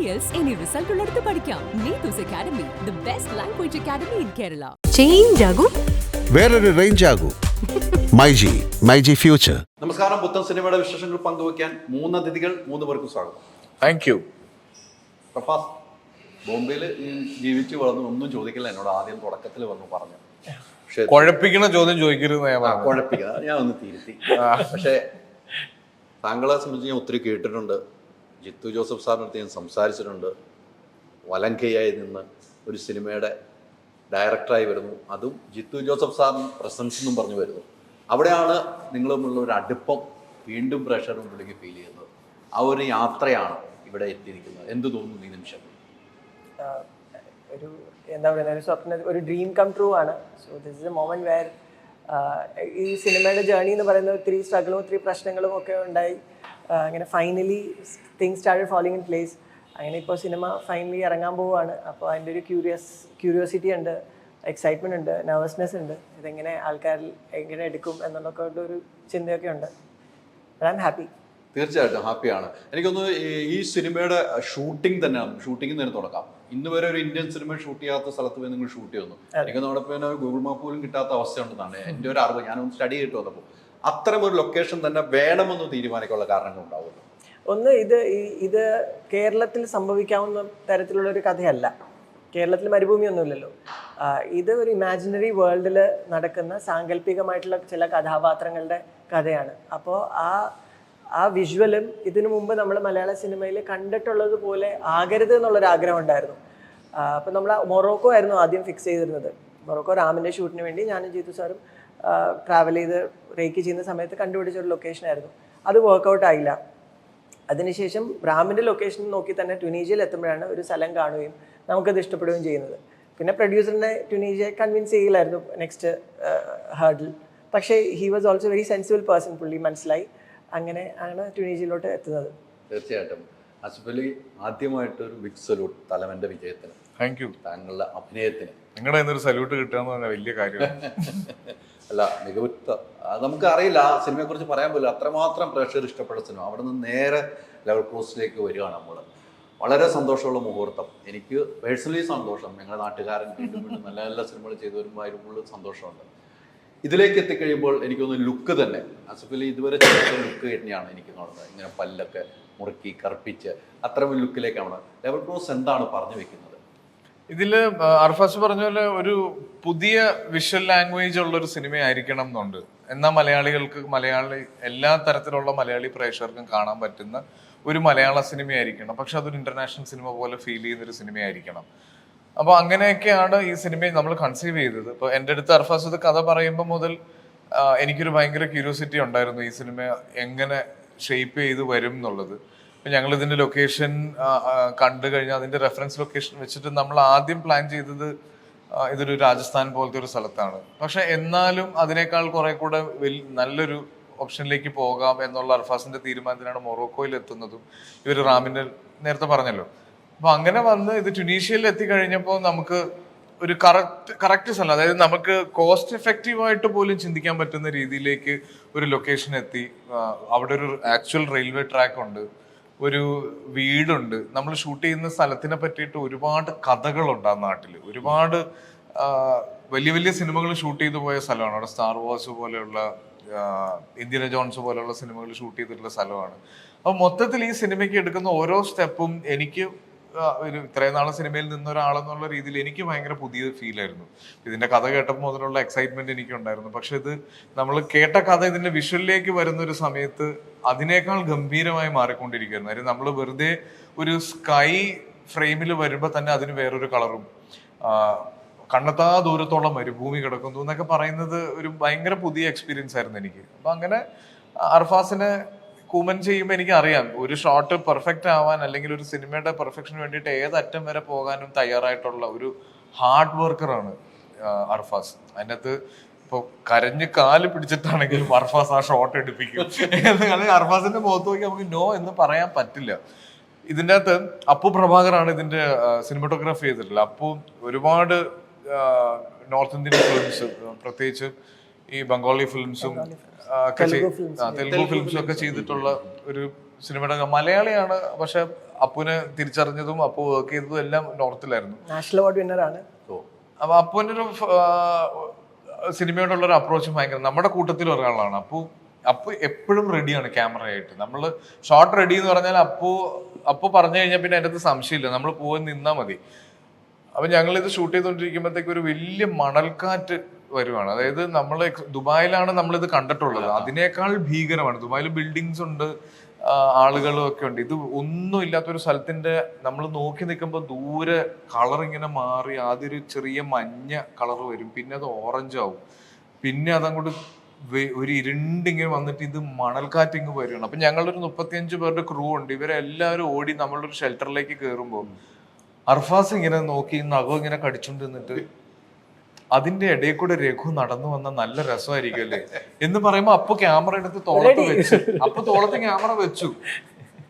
IELTS any result ഉള്ളിടത്ത് പഠിക്കാം. Neetu's Academy, the best language academy in Kerala. Change ആകും, വേറൊരു റേഞ്ച് ആകൂ. മൈജി ഫ്യൂച്ചർ. നമസ്കാരം. പുത്തൻ സിനിമയുടെ വിശേഷങ്ങൾ പങ്കുവയ്ക്കാൻ 3 അതിഥികൾ 3 പേർക്ക് സ്വാഗതം. Thank you. പ്രഭാസ്, ബോംബെയിൽ ജീവിച്ച് വളർന്നു, ഒന്നും ചോദിക്കില്ല എന്നോട് ആദ്യം തുടക്കത്തിൽ വന്നു പറഞ്ഞു. പക്ഷേ കുഴപ്പിക്കുന്ന ചോദ്യം ചോദിക്കരുത് കുഴപ്പിക്കുക, ഞാൻ ഒന്ന് തിരുത്തി. പക്ഷേ താങ്കളെ സംബന്ധിച്ച് ഞാൻ ഒത്തിരി കേട്ടിട്ടുണ്ട്. ജിത്തു ജോസഫ് സാറിനടുത്ത് ഞാൻ സംസാരിച്ചിട്ടുണ്ട്. വലങ്കയായി നിന്ന് ഒരു സിനിമയുടെ ഡയറക്ടറായി വരുന്നു, അതും ജിത്തു ജോസഫ് സാറിന് പ്രസൻസ് എന്നും പറഞ്ഞു വരുന്നു. അവിടെയാണ് നിങ്ങളുമുള്ള ഒരു അടുപ്പം വീണ്ടും പ്രഷറും പുള്ളിക്ക് ഫീൽ ചെയ്യുന്നത്. ആ ഒരു യാത്രയാണ് ഇവിടെ എത്തിയിരിക്കുന്നത്. എന്ത് തോന്നുന്നു ഈ നിമിഷം? ഒരു എന്താ പറയുക, ഒരു സ്വപ്ന, ഒരു ഡ്രീം കം ട്രൂ ആണ്. So this is a moment where ഈ സിനിമയുടെ ജേർണി എന്ന് പറയുന്നത് ഒത്തിരി സ്ട്രഗിളും ഒത്തിരി പ്രശ്നങ്ങളും ഒക്കെ ഉണ്ടായി. അങ്ങനെ finally things started falling in place. അങ്ങനെ ഇപ്പോൾ സിനിമ ഫൈനലി ഇറങ്ങാൻ പോവുകയാണ്. അപ്പോൾ അതിൻ്റെ ഒരു ക്യൂരിയോസിറ്റി ഉണ്ട്, എക്സൈറ്റ്മെൻറ്റ് ഉണ്ട്, നെർവസ്നെസ് ഉണ്ട്. ഇതെങ്ങനെ ആൾക്കാരിൽ എങ്ങനെ എടുക്കും എന്നുള്ളതൊക്കെ ഒരു ചിന്തയൊക്കെ ഉണ്ട്. I am happy. തീർച്ചയായിട്ടും ഹാപ്പിയാണ്. എനിക്കൊന്ന് ഈ സിനിമയുടെ ഷൂട്ടിംഗ് തന്നെ തുടങ്ങാം. ഇന്ന് വരെ ഒരു ഇന്ത്യൻ സിനിമ ഷൂട്ട് ചെയ്യാത്ത സ്ഥലത്ത് പോയി നിങ്ങൾ ഷൂട്ട് ചെയ്യുന്നു. എനിക്ക് നമ്മുടെ പിന്നെ ഗൂഗിൾ മാപ്പ് പോലും കിട്ടാത്ത അവസ്ഥയുണ്ടെന്നാണ് എൻ്റെ ഒരു അറിവ്. ഞാനൊന്ന് സ്റ്റഡി ചെയ്തിട്ട് വന്നപ്പോൾ അത്തരം ഒരു ലൊക്കേഷൻ തന്നെ വേണമെന്ന് തീരുമാനിക്കാനുള്ള കാരണങ്ങൾ ഉണ്ടാവുമല്ലോ. ഒന്ന്, ഇത് കേരളത്തിൽ സംഭവിക്കാവുന്ന തരത്തിലുള്ള ഒരു കഥയല്ല. കേരളത്തിൽ മരുഭൂമിയൊന്നുമില്ലല്ലോ. ഇത് ഒരു ഇമാജിനറി വേൾഡിൽ നടക്കുന്ന സാങ്കല്പികമായിട്ടുള്ള ചില കഥാപാത്രങ്ങളുടെ കഥയാണ്. അപ്പോൾ ആ വിഷ്വലും ഇതിനു മുമ്പ് നമ്മൾ മലയാള സിനിമയിൽ കണ്ടിട്ടുള്ളത് പോലെ ആകരുത് എന്നുള്ളൊരു ആഗ്രഹം ഉണ്ടായിരുന്നു. അപ്പോൾ നമ്മൾ മൊറോക്കോ ആയിരുന്നു ആദ്യം ഫിക്സ് ചെയ്തിരുന്നത്. മൊറോക്കോ റാമിൻ്റെ ഷൂട്ടിന് വേണ്ടി ഞാനും ജീതു സാറും ട്രാവൽ ചെയ്ത് റേക്ക് ചെയ്യുന്ന സമയത്ത് കണ്ടുപിടിച്ചൊരു ലൊക്കേഷനായിരുന്നു. അത് വർക്കൗട്ട് ആയില്ല. അതിനുശേഷം റാമിൻ്റെ ലൊക്കേഷൻ നോക്കി തന്നെ ട്യൂണീഷ്യയിൽ എത്തുമ്പോഴാണ് ഒരു സ്ഥലം കാണുകയും നമുക്കത് ഇഷ്ടപ്പെടുകയും ചെയ്യുന്നത്. പിന്നെ പ്രൊഡ്യൂസറിനെ ട്യൂണീഷ്യ കൺവിൻസ് ചെയ്യില്ലായിരുന്നു നെക്സ്റ്റ് ഹേർഡിൽ. പക്ഷേ he was also very sensible person. പുള്ളി മനസ്സിലായി. അങ്ങനെ ആണ് ട്യൂണീഷ്യയിലോട്ട് എത്തുന്നത്. തീർച്ചയായിട്ടും ആസിഫ് അലി, ആദ്യമായിട്ടൊരു ബിഗ് സല്യൂട്ട് തലവന്റെ വിജയത്തിന്. Thank you. താങ്കളുടെ അഭിനയത്തിന് നിങ്ങളുടെ ഇന്നൊരു സല്യൂട്ട് കിട്ടുകയെന്ന് പറഞ്ഞാൽ വലിയ കാര്യമാണ്. അല്ല, മികവുറ്റ, നമുക്ക് അറിയില്ല ആ സിനിമയെ കുറിച്ച് പറയാൻ പോലും. അത്രമാത്രം പ്രേക്ഷകർ ഇഷ്ടപ്പെട്ട സിനിമ. അവിടെ നിന്ന് നേരെ ലെവൽ ക്രോസിലേക്ക് വരികയാണ് നമ്മൾ. വളരെ സന്തോഷമുള്ള മുഹൂർത്തം. എനിക്ക് പേഴ്സണലി സന്തോഷം. ഞങ്ങളുടെ നാട്ടുകാരൻ വീണ്ടും നല്ല നല്ല സിനിമകൾ ചെയ്തു വരുമ്പോൾ അതിനുള്ള സന്തോഷമുണ്ട്. ഇതിലേക്ക് എത്തിക്കഴിയുമ്പോൾ എനിക്കൊന്ന് ലുക്ക് തന്നെ ആസിഫ് അലി ഇതുവരെ ചെയ്ത ലുക്ക് തന്നെയാണ് എനിക്ക് കാണുന്നത്. ഇങ്ങനെ പല്ലൊക്കെ മുറുക്കി കറുപ്പിച്ച് അത്തരം ലുക്കിലേക്കാണ്. ലെവൽ ക്രോസ് എന്താണ് പറഞ്ഞു വെക്കുന്നത്? ഇതില് അർഫാസ് പറഞ്ഞ പോലെ ഒരു പുതിയ വിഷ്വൽ ലാംഗ്വേജ് ഉള്ള ഒരു സിനിമയായിരിക്കണം എന്നുണ്ട്. എന്നാൽ മലയാളികൾക്ക്, എല്ലാ തരത്തിലുള്ള മലയാളി പ്രേക്ഷകർക്കും കാണാൻ പറ്റുന്ന ഒരു മലയാള സിനിമയായിരിക്കണം. പക്ഷെ അതൊരു ഇന്റർനാഷണൽ സിനിമ പോലെ ഫീൽ ചെയ്യുന്ന ഒരു സിനിമയായിരിക്കണം. അപ്പൊ അങ്ങനെയൊക്കെയാണ് ഈ സിനിമയെ നമ്മൾ കൺസീവ് ചെയ്തത്. ഇപ്പൊ എൻ്റെ അടുത്ത് അർഫാസ് ഇത് കഥ പറയുമ്പോൾ മുതൽ എനിക്കൊരു ഭയങ്കര ക്യൂരിയോസിറ്റി ഉണ്ടായിരുന്നു ഈ സിനിമ എങ്ങനെ ഷേപ്പ് ചെയ്ത് വരും എന്നുള്ളത്. ഇപ്പം ഞങ്ങൾ ഇതിൻ്റെ ലൊക്കേഷൻ കണ്ടു കഴിഞ്ഞാൽ അതിൻ്റെ റെഫറൻസ് ലൊക്കേഷൻ വെച്ചിട്ട് നമ്മൾ ആദ്യം പ്ലാൻ ചെയ്തത് ഇതൊരു രാജസ്ഥാൻ പോലത്തെ ഒരു സ്ഥലത്താണ്. പക്ഷെ എന്നാലും അതിനേക്കാൾ കുറെ കൂടെ നല്ലൊരു ഓപ്ഷനിലേക്ക് പോകാം എന്നുള്ള അർഫാസിന്റെ തീരുമാനത്തിനാണ് മൊറോക്കോയിൽ എത്തുന്നതും. ഇവർ റാമിന്റെ നേരത്തെ പറഞ്ഞല്ലോ. അപ്പൊ അങ്ങനെ വന്ന് ഇത് ട്യൂണീഷ്യയിൽ എത്തിക്കഴിഞ്ഞപ്പോൾ നമുക്ക് ഒരു കറക്റ്റ് സ്ഥലം, അതായത് നമുക്ക് കോസ്റ്റ് എഫക്റ്റീവായിട്ട് പോലും ചിന്തിക്കാൻ പറ്റുന്ന രീതിയിലേക്ക് ഒരു ലൊക്കേഷൻ എത്തി. അവിടെ ഒരു ആക്ച്വൽ റെയിൽവേ ട്രാക്ക് ഉണ്ട്, ഒരു വീടുണ്ട്. നമ്മൾ ഷൂട്ട് ചെയ്യുന്ന സ്ഥലത്തിനെ പറ്റിയിട്ട് ഒരുപാട് കഥകളുണ്ട് ആ നാട്ടിൽ. ഒരുപാട് വലിയ വലിയ സിനിമകൾ ഷൂട്ട് ചെയ്തു പോയ സ്ഥലമാണ്. അവിടെ സ്റ്റാർ വാർസ് പോലെയുള്ള, ഇന്ത്യന ജോൺസ് പോലെയുള്ള സിനിമകൾ ഷൂട്ട് ചെയ്തിട്ടുള്ള സ്ഥലമാണ്. അപ്പൊ മൊത്തത്തിൽ ഈ സിനിമയ്ക്ക് എടുക്കുന്ന ഓരോ സ്റ്റെപ്പും എനിക്ക് ഒരു ഇത്രയും നാളെ സിനിമയിൽ നിന്ന ഒരാളെന്നുള്ള രീതിയിൽ എനിക്ക് ഭയങ്കര പുതിയ ഫീലായിരുന്നു. ഇതിന്റെ കഥ കേട്ടപ്പോൾ മുതലുള്ള എക്സൈറ്റ്മെന്റ് എനിക്കുണ്ടായിരുന്നു. പക്ഷെ ഇത് നമ്മൾ കേട്ട കഥ ഇതിന്റെ വിഷ്വലിലേക്ക് വരുന്ന ഒരു സമയത്ത് അതിനേക്കാൾ ഗംഭീരമായി മാറിക്കൊണ്ടിരിക്കുകയായിരുന്നു. കാര്യം നമ്മൾ വെറുതെ ഒരു സ്കൈ ഫ്രെയിമിൽ വരുമ്പോൾ തന്നെ അതിന് വേറൊരു കളറും, കണ്ണെത്താ ദൂരത്തോളം മരുഭൂമി കിടക്കുന്നു എന്നൊക്കെ പറയുന്നത് ഒരു ഭയങ്കര പുതിയ എക്സ്പീരിയൻസ് ആയിരുന്നു എനിക്ക്. അപ്പൊ അങ്ങനെ അർഫാസിനെ കൂമൻ ചെയ്യുമ്പോൾ എനിക്ക് അറിയാം ഒരു ഷോട്ട് പെർഫെക്റ്റ് ആവാൻ, അല്ലെങ്കിൽ ഒരു സിനിമയുടെ പെർഫെക്ഷന് വേണ്ടിയിട്ട് ഏതറ്റം വരെ പോകാനും തയ്യാറായിട്ടുള്ള ഒരു ഹാർഡ് വർക്കറാണ് അർഫാസ്. അതിനകത്ത് ഇപ്പൊ കരഞ്ഞ് കാല് പിടിച്ചിട്ടാണെങ്കിലും അർഫാസ് ആ ഷോട്ട് എടുപ്പിക്കും. അർഫാസിന്റെ മുഖത്ത് നോക്കി നമുക്ക് നോ എന്ന് പറയാൻ പറ്റില്ല. ഇതിൻ്റെ അകത്ത് അപ്പു പ്രഭാകറാണ് ഇതിന്റെ സിനിമറ്റോഗ്രാഫി ചെയ്തിട്ടുള്ളത്. അപ്പു ഒരുപാട് നോർത്ത് ഇന്ത്യൻ ഫിലിംസ്, പ്രത്യേകിച്ച് ഈ ബംഗാളി ഫിലിംസും തെലുഗു ഫിലിംസും ഒക്കെ ചെയ്തിട്ടുള്ള ഒരു സിനിമയുടെ മലയാളിയാണ്. പക്ഷെ അപ്പുവിനെ തിരിച്ചറിഞ്ഞതും അപ്പു വർക്ക് ചെയ്തതും എല്ലാം നോർത്തിലായിരുന്നു. National award വിന്നറാണ്. അപ്പൊ അപ്പുവിന്റെ ഒരു സിനിമയോടുള്ള ഒരു അപ്രോച്ച് ഭയങ്കര നമ്മുടെ കൂട്ടത്തിൽ ഒരാളാണ്. അപ്പു എപ്പോഴും റെഡിയാണ് ക്യാമറയായിട്ട്. നമ്മൾ ഷോട്ട് റെഡി എന്ന് പറഞ്ഞാൽ അപ്പു പറഞ്ഞു കഴിഞ്ഞാൽ പിന്നെ അതിൻ്റെ അടുത്ത് സംശയമില്ല, നമ്മൾ പോയി നിന്നാൽ മതി. അപ്പൊ ഞങ്ങൾ ഇത് ഷൂട്ട് ചെയ്തുകൊണ്ടിരിക്കുമ്പോഴത്തേക്ക് ഒരു വലിയ മണൽക്കാറ്റ് വരുവാണ്. അതായത് നമ്മൾ ദുബായിലാണ് നമ്മളിത് കണ്ടിട്ടുള്ളത്, അതിനേക്കാൾ ഭീകരമാണ്. ദുബായിൽ ബിൽഡിങ്സ് ഉണ്ട്, ആളുകളും ഒക്കെ ഉണ്ട്. ഇത് ഒന്നും ഇല്ലാത്തൊരു സ്ഥലത്തിന്റെ നമ്മൾ നോക്കി നിൽക്കുമ്പോൾ ദൂരെ കളർ ഇങ്ങനെ മാറി ആദ്യം ഒരു ചെറിയ മഞ്ഞ കളർ വരും, പിന്നെ അത് ഓറഞ്ച് ആവും, പിന്നെ അതങ്ങോട്ട് ഒരു ഇരുണ്ടിങ്ങനെ വന്നിട്ട് ഇത് മണൽക്കാറ്റ് ഇങ്ങ് വരികയാണ്. അപ്പൊ ഞങ്ങളൊരു 35 പേരുടെ ക്രൂ ഉണ്ട്. ഇവരെല്ലാവരും ഓടി നമ്മളൊരു ഷെൽട്ടറിലേക്ക് കയറുമ്പോൾ അർഫാസ് ഇങ്ങനെ നോക്കി നഖം ഇങ്ങനെ കടിച്ചോണ്ട് നിന്നിട്ട് അതിന്റെ ഇടയിൽ കൂടെ രഘു നടന്നു വന്ന നല്ല രസമായിരിക്കും അല്ലേ എന്ന് പറയുമ്പോ അപ്പൊ ക്യാമറ എടുത്ത് തോളത്ത് വെച്ചു. അപ്പൊ തോളത്ത് ക്യാമറ വെച്ചു.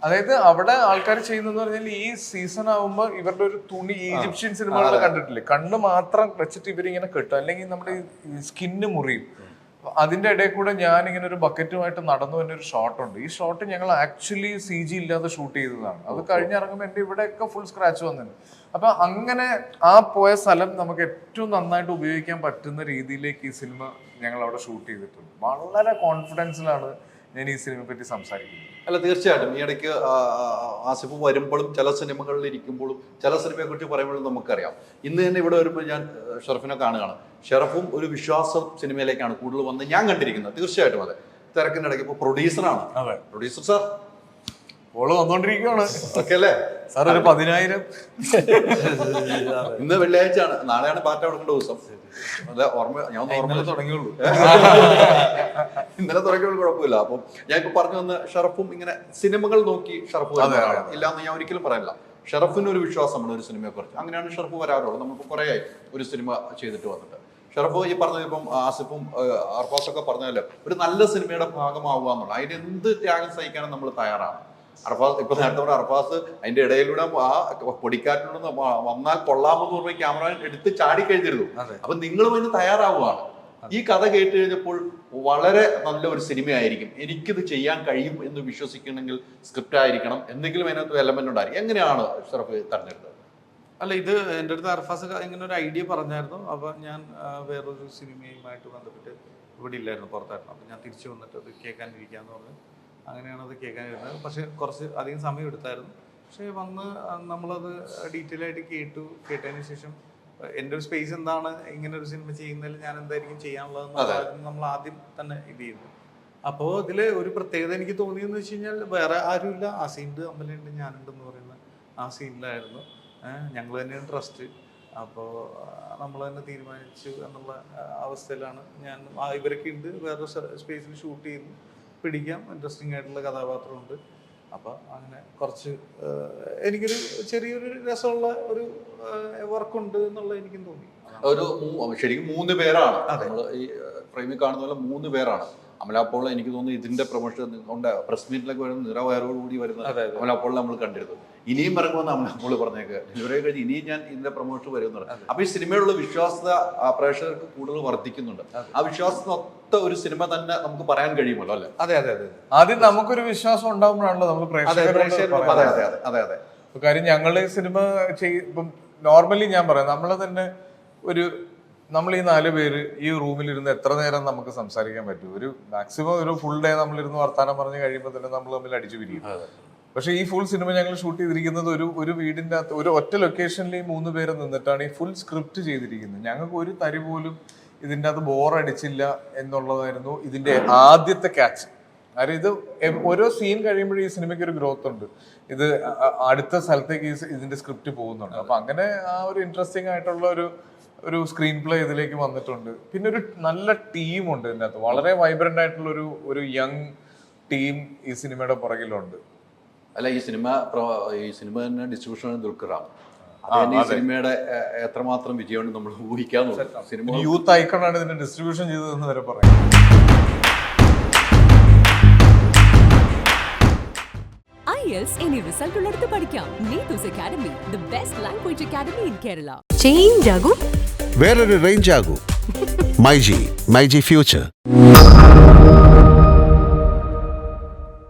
അതായത് അവിടെ ആൾക്കാർ ചെയ്യുന്നതെന്ന് പറഞ്ഞാൽ ഈ സീസൺ ആവുമ്പോ ഇവരുടെ ഒരു തുണി ഈജിപ്ഷ്യൻ സിനിമകൾ കണ്ടിട്ടില്ലേ, കണ്ണ് മാത്രം വെച്ചിട്ട് ഇവരിങ്ങനെ കെട്ടും, അല്ലെങ്കിൽ നമ്മുടെ സ്കിന്ന് മുറിയും. അതിന്റെ ഇടയിൽ കൂടെ ഞാൻ ഇങ്ങനെ ഒരു ബക്കറ്റുമായിട്ട് നടന്നു തന്നെ ഒരു ഷോട്ട് ഉണ്ട്. ഈ ഷോട്ട് ഞങ്ങൾ ആക്ച്വലി CG ഇല്ലാതെ ഷൂട്ട് ചെയ്തതാണ്. അത് കഴിഞ്ഞിറങ്ങുമ്പോൾ എന്റെ ഇവിടെയൊക്കെ ഫുൾ സ്ക്രാച്ച് വന്നിട്ടുണ്ട്. അപ്പൊ അങ്ങനെ ആ പോയ സ്ഥലം നമുക്ക് ഏറ്റവും നന്നായിട്ട് ഉപയോഗിക്കാൻ പറ്റുന്ന രീതിയിലേക്ക് ഈ സിനിമ ഞങ്ങൾ അവിടെ ഷൂട്ട് ചെയ്തിട്ടുണ്ട്. വളരെ കോൺഫിഡൻസിലാണ് ഞാൻ ഈ സിനിമയെ പറ്റി സംസാരിക്കുന്നത്. അല്ല, തീർച്ചയായിട്ടും ഈ ഇടയ്ക്ക് ആസിഫ് വരുമ്പോഴും ചില സിനിമകളിൽ ഇരിക്കുമ്പോഴും ചില സിനിമയെ കുറിച്ച് പറയുമ്പോഴും നമുക്കറിയാം. ഇന്ന് തന്നെ ഇവിടെ വരുമ്പോൾ ഞാൻ ഷെറഫിനെ കാണുകയാണ്. ഷെറഫും ഒരു വിശ്വാസം സിനിമയിലേക്കാണ് കൂടുതൽ വന്ന് ഞാൻ കണ്ടിരിക്കുന്നത്. തീർച്ചയായിട്ടും അതെ, തിരക്കിൻ്റെ ഇടയ്ക്ക് ഇപ്പോൾ പ്രൊഡ്യൂസറാണ്. പ്രൊഡ്യൂസർ സാർ ഓള് വന്നോണ്ടിരിക്കുകയാണ്. ഓക്കെ അല്ലേ സാർ? ഒരു 10,000. ഇന്ന് വെള്ളിയാഴ്ചയാണ്, നാളെയാണ് പാറ്റ കൊടുക്കേണ്ട ദിവസം. അല്ല ഓർമ്മ, ഞാൻ ഓർമ്മ തുടങ്ങിയുള്ളൂ. ഇന്നലെ തുടങ്ങിയുള്ള കുഴപ്പമില്ല. അപ്പം ഞാൻ ഇപ്പൊ പറഞ്ഞു വന്ന് ഷറഫും ഇങ്ങനെ സിനിമകൾ നോക്കി ഷറഫ് ഇല്ലാന്ന് ഞാൻ ഒരിക്കലും പറയില്ല. ഷറഫിന് ഒരു വിശ്വാസമാണ് ഒരു സിനിമയെ കുറിച്ച്. അങ്ങനെയാണ് ഷറഫ് വരാറുള്ളത്. നമ്മളിപ്പോൾ കുറേ ആയി ഒരു സിനിമ ചെയ്തിട്ട് വന്നിട്ട്. ഷറഫ് ഈ പറഞ്ഞത് ഇപ്പം ആസിഫും അർഫാസൊക്കെ പറഞ്ഞാല് ഒരു നല്ല സിനിമയുടെ ഭാഗമാവുക എന്നുള്ളത്, അതിന് എന്ത് ത്യാഗം സഹിക്കാനും നമ്മൾ തയ്യാറാണ്. അർഫാസ് ഇപ്പൊ നേരത്തെ പറഞ്ഞ അർഫാസ് അതിന്റെ ഇടയിലൂടെ ആ പൊടിക്കാറ്റിലൂടെ വന്നാൽ കൊള്ളാമെന്ന് പറഞ്ഞ ക്യാമറ എടുത്ത് ചാടി കഴിഞ്ഞിരുന്നു. അപ്പൊ നിങ്ങളും അതിന് തയ്യാറാവുകയാണ്. ഈ കഥ കേട്ട് കഴിഞ്ഞപ്പോൾ വളരെ നല്ല ഒരു സിനിമയായിരിക്കും, എനിക്കിത് ചെയ്യാൻ കഴിയും എന്ന് വിശ്വസിക്കണമെങ്കിൽ സ്ക്രിപ്റ്റ് ആയിരിക്കണം, എന്തെങ്കിലും അതിനകത്ത് എലമെന്റ് ഉണ്ടായിരിക്കും. എങ്ങനെയാണ് ഷറഫ് തെരഞ്ഞെടുത്തത്? അല്ല, ഇത് എൻ്റെ അടുത്ത് അർഫാസ് ഇങ്ങനെ ഒരു ഐഡിയ പറഞ്ഞായിരുന്നു. അപ്പോൾ ഞാൻ വേറൊരു സിനിമയുമായിട്ട് ബന്ധപ്പെട്ട് ഇവിടെ ഇല്ലായിരുന്നു, പുറത്തായിരുന്നു. അപ്പോൾ ഞാൻ തിരിച്ചു വന്നിട്ട് അത് കേൾക്കാനിരിക്കാന്ന് പറഞ്ഞു. അങ്ങനെയാണ് അത് കേൾക്കാനിരുന്നത്. പക്ഷെ കുറച്ച് അധികം സമയം എടുത്തായിരുന്നു. പക്ഷേ വന്ന് നമ്മളത് ഡീറ്റെയിൽ ആയിട്ട് കേട്ടതിന് ശേഷം എൻ്റെ ഒരു സ്പേസ് എന്താണ്, ഇങ്ങനെ ഒരു സിനിമ ചെയ്യുന്നതിൽ ഞാൻ എന്തായിരിക്കും ചെയ്യാനുള്ളതെന്ന് നമ്മൾ ആദ്യം തന്നെ ഇത് ചെയ്യുന്നു. അപ്പോൾ ഇതിൽ ഒരു പ്രത്യേകത എനിക്ക് തോന്നിയെന്ന് വെച്ച് കഴിഞ്ഞാൽ വേറെ ആരുമില്ല, ആ സീനിൽ അമ്പലുണ്ട്, ഞാനുണ്ടെന്ന് പറയുന്ന ആ സീനിലായിരുന്നു. ഞങ്ങൾ തന്നെയാണ് ട്രസ്റ്റ്. അപ്പോൾ നമ്മൾ തന്നെ തീരുമാനിച്ചു എന്നുള്ള അവസ്ഥയിലാണ് ഞാൻ. ഇവരൊക്കെ ഉണ്ട്, വേറെ സ്പേസിൽ ഷൂട്ട് ചെയ്യുന്നു, പിടിക്കാം, ഇൻട്രസ്റ്റിംഗ് ആയിട്ടുള്ള കഥാപാത്രമുണ്ട്. അപ്പം അങ്ങനെ കുറച്ച് എനിക്കൊരു ചെറിയൊരു രസമുള്ള ഒരു വർക്കുണ്ട് എന്നുള്ളത് എനിക്കും തോന്നി. ഒരു ശരിക്കും 3 പേരാണ് നമ്മൾ ഈ ഫ്രെയിമിൽ കാണുന്ന പോലെ 3 പേരാണ്. അമലാപ്പോൾ എനിക്ക് തോന്നുന്നു ഇതിന്റെ പ്രൊമോഷൻ കൊണ്ട് പ്രസ് മീറ്റിലൊക്കെ വരുന്ന നിറവയറോടുകൂടി വരുന്ന അമലാപ്പോൾ നമ്മൾ കണ്ടിരുന്നു. ഇനിയും ഇറങ്ങുമെന്ന് അമലാപ്പോൾ പറഞ്ഞേക്ക് ഡെലിവറി കഴിഞ്ഞ് ഇനിയും ഞാൻ ഇതിന്റെ പ്രൊമോഷൻ വരുന്നുണ്ട്. അപ്പൊ ഈ സിനിമയോടുള്ള വിശ്വാസത പ്രേക്ഷകർക്ക് കൂടുതൽ വർദ്ധിക്കുന്നുണ്ട്. ആ വിശ്വാസത്തിനൊത്ത ഒരു സിനിമ തന്നെ നമുക്ക് പറയാൻ കഴിയുമല്ലോ അല്ലെ? അതെ അതെ അതെ. ആദ്യം നമുക്കൊരു വിശ്വാസം ഉണ്ടാകുമ്പോഴാണല്ലോ നമ്മൾ പ്രേക്ഷകർ. കാര്യം ഞങ്ങള് സിനിമ ഇപ്പം നോർമലി ഞാൻ പറയാം, നമ്മള് തന്നെ നമ്മൾ ഈ 4 പേര് ഈ റൂമിലിരുന്ന് എത്ര നേരം നമുക്ക് സംസാരിക്കാൻ പറ്റും? ഒരു മാക്സിമം ഒരു ഫുൾ ഡേ നമ്മളിരുന്ന് വർത്താനം പറഞ്ഞ് കഴിയുമ്പോൾ തന്നെ നമ്മൾ തമ്മിൽ അടിച്ചു പിരിയും. പക്ഷെ ഈ ഫുൾ സിനിമ ഞങ്ങൾ ഷൂട്ട് ചെയ്തിരിക്കുന്നത് ഒരു വീടിന്റെ അകത്ത് ഒരു ഒറ്റ ലൊക്കേഷനിൽ ഈ 3 പേര് നിന്നിട്ടാണ് ഈ ഫുൾ സ്ക്രിപ്റ്റ് ചെയ്തിരിക്കുന്നത്. ഞങ്ങൾക്ക് ഒരു തരി പോലും ഇതിൻ്റെ അകത്ത് ബോറടിച്ചില്ല എന്നുള്ളതായിരുന്നു ഇതിന്റെ ആദ്യത്തെ ക്യാച്ച്. കാര്യം ഇത് ഓരോ സീൻ കഴിയുമ്പോഴും ഈ സിനിമയ്ക്ക് ഒരു ഗ്രോത്ത് ഉണ്ട്. ഇത് അടുത്ത സ്ഥലത്തേക്ക് ഇതിന്റെ സ്ക്രിപ്റ്റ് പോകുന്നുണ്ട്. അപ്പൊ അങ്ങനെ ആ ഒരു ഇൻട്രസ്റ്റിംഗ് ആയിട്ടുള്ള ഒരു സ്ക്രീൻ പ്ലേ ഇതിലേക്ക് വന്നിട്ടുണ്ട്. പിന്നെ ഒരു നല്ല ടീമുണ്ട് ഇതിനകത്ത്, വളരെ വൈബ്രന്റ് ആയിട്ടുള്ള ഒരു യങ് ടീം ഈ സിനിമയുടെ പുറകിലുണ്ട്. അല്ല, ഈ സിനിമ തന്നെ ഡിസ്ട്രിബ്യൂഷൻ ദുൽഖറാണ്. ഈ സിനിമയുടെ എത്രമാത്രം വിജയമാണ് നമ്മൾ ഊഹിക്കാന്ന്. സിനിമ യൂത്ത് ഐക്കണാണ് ഇതിന്റെ ഡിസ്ട്രിബ്യൂഷൻ ചെയ്തതെന്ന് വരെ പറയാം. IELTS any result ഉള്ളിടത്ത് പഠിക്കാം. Neethu's academy, the best language academy in Kerala. Change ആകും, വേറൊരു റേഞ്ച് ആകൂ. മൈജി ഫ്യൂച്ചർ.